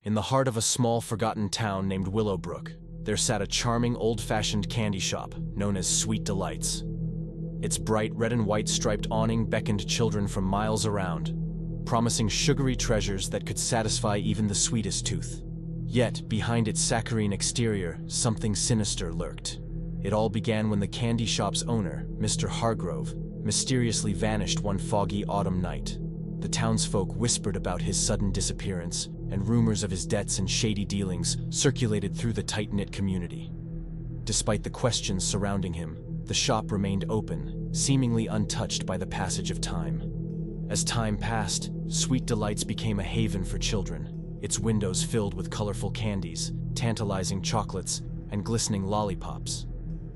In the heart of a small, forgotten town named Willowbrook, there sat a charming, old-fashioned candy shop known as Sweet Delights. Its bright red and white striped awning beckoned children from miles around, promising sugary treasures that could satisfy even the sweetest tooth. Yet, behind its saccharine exterior, something sinister lurked. It all began when the candy shop's owner, Mr. Hargrove, mysteriously vanished one foggy autumn night. The townsfolk whispered about his sudden disappearance, and rumors of his debts and shady dealings circulated through the tight-knit community. Despite the questions surrounding him, the shop remained open, seemingly untouched by the passage of time. As time passed, Sweet Delights became a haven for children, its windows filled with colorful candies, tantalizing chocolates, and glistening lollipops.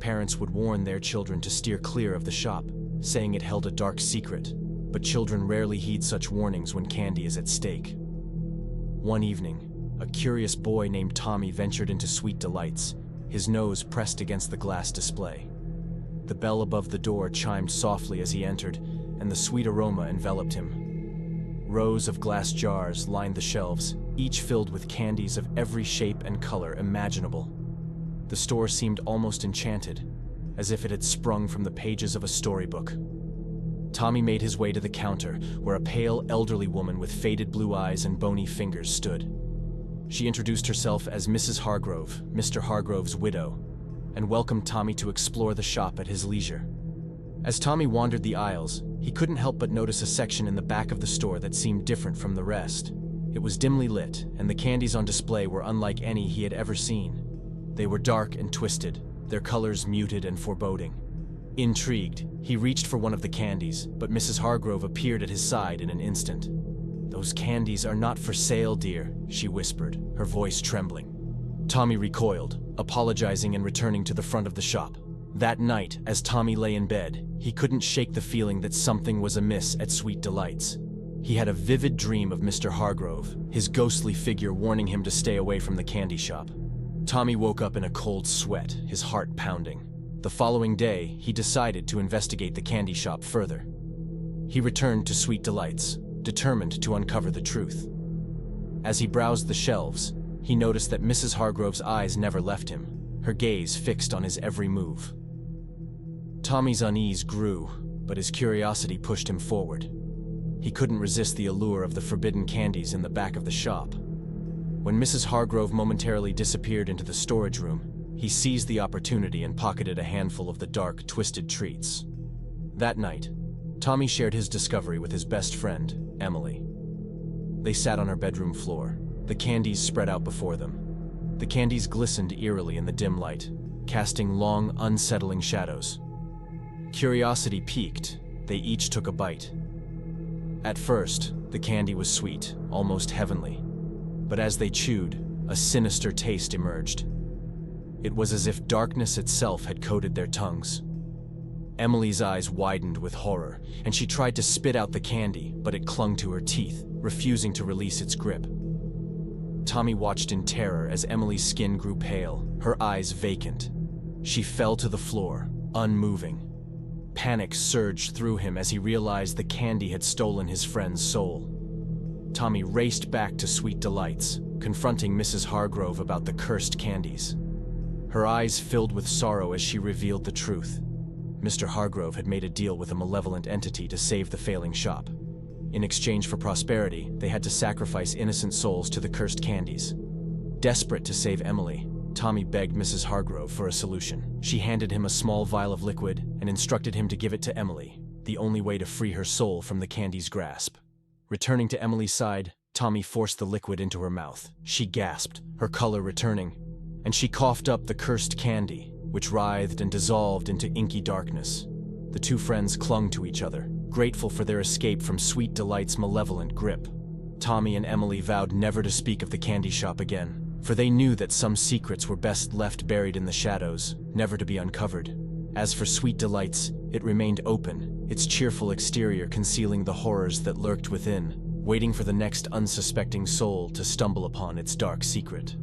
Parents would warn their children to steer clear of the shop, saying it held a dark secret, but children rarely heed such warnings when candy is at stake. One evening, a curious boy named Tommy ventured into Sweet Delights, his nose pressed against the glass display. The bell above the door chimed softly as he entered, and the sweet aroma enveloped him. Rows of glass jars lined the shelves, each filled with candies of every shape and color imaginable. The store seemed almost enchanted, as if it had sprung from the pages of a storybook. Tommy made his way to the counter, where a pale, elderly woman with faded blue eyes and bony fingers stood. She introduced herself as Mrs. Hargrove, Mr. Hargrove's widow, and welcomed Tommy to explore the shop at his leisure. As Tommy wandered the aisles, he couldn't help but notice a section in the back of the store that seemed different from the rest. It was dimly lit, and the candies on display were unlike any he had ever seen. They were dark and twisted, their colors muted and foreboding. Intrigued, he reached for one of the candies, but Mrs. Hargrove appeared at his side in an instant. "Those candies are not for sale, dear," she whispered, her voice trembling. Tommy recoiled, apologizing and returning to the front of the shop. That night, as Tommy lay in bed, he couldn't shake the feeling that something was amiss at Sweet Delights. He had a vivid dream of Mr. Hargrove, his ghostly figure warning him to stay away from the candy shop. Tommy woke up in a cold sweat, his heart pounding. The following day, he decided to investigate the candy shop further. He returned to Sweet Delights, determined to uncover the truth. As he browsed the shelves, he noticed that Mrs. Hargrove's eyes never left him, her gaze fixed on his every move. Tommy's unease grew, but his curiosity pushed him forward. He couldn't resist the allure of the forbidden candies in the back of the shop. When Mrs. Hargrove momentarily disappeared into the storage room, he seized the opportunity and pocketed a handful of the dark, twisted treats. That night, Tommy shared his discovery with his best friend, Emily. They sat on her bedroom floor, the candies spread out before them. The candies glistened eerily in the dim light, casting long, unsettling shadows. Curiosity piqued, they each took a bite. At first, the candy was sweet, almost heavenly. But as they chewed, a sinister taste emerged. It was as if darkness itself had coated their tongues. Emily's eyes widened with horror, and she tried to spit out the candy, but it clung to her teeth, refusing to release its grip. Tommy watched in terror as Emily's skin grew pale, her eyes vacant. She fell to the floor, unmoving. Panic surged through him as he realized the candy had stolen his friend's soul. Tommy raced back to Sweet Delights, confronting Mrs. Hargrove about the cursed candies. Her eyes filled with sorrow as she revealed the truth. Mr. Hargrove had made a deal with a malevolent entity to save the failing shop. In exchange for prosperity, they had to sacrifice innocent souls to the cursed candies. Desperate to save Emily, Tommy begged Mrs. Hargrove for a solution. She handed him a small vial of liquid and instructed him to give it to Emily, the only way to free her soul from the candy's grasp. Returning to Emily's side, Tommy forced the liquid into her mouth. She gasped, her color returning, and she coughed up the cursed candy, which writhed and dissolved into inky darkness. The two friends clung to each other, grateful for their escape from Sweet Delight's malevolent grip. Tommy and Emily vowed never to speak of the candy shop again, for they knew that some secrets were best left buried in the shadows, never to be uncovered. As for Sweet Delights, it remained open, its cheerful exterior concealing the horrors that lurked within, waiting for the next unsuspecting soul to stumble upon its dark secret.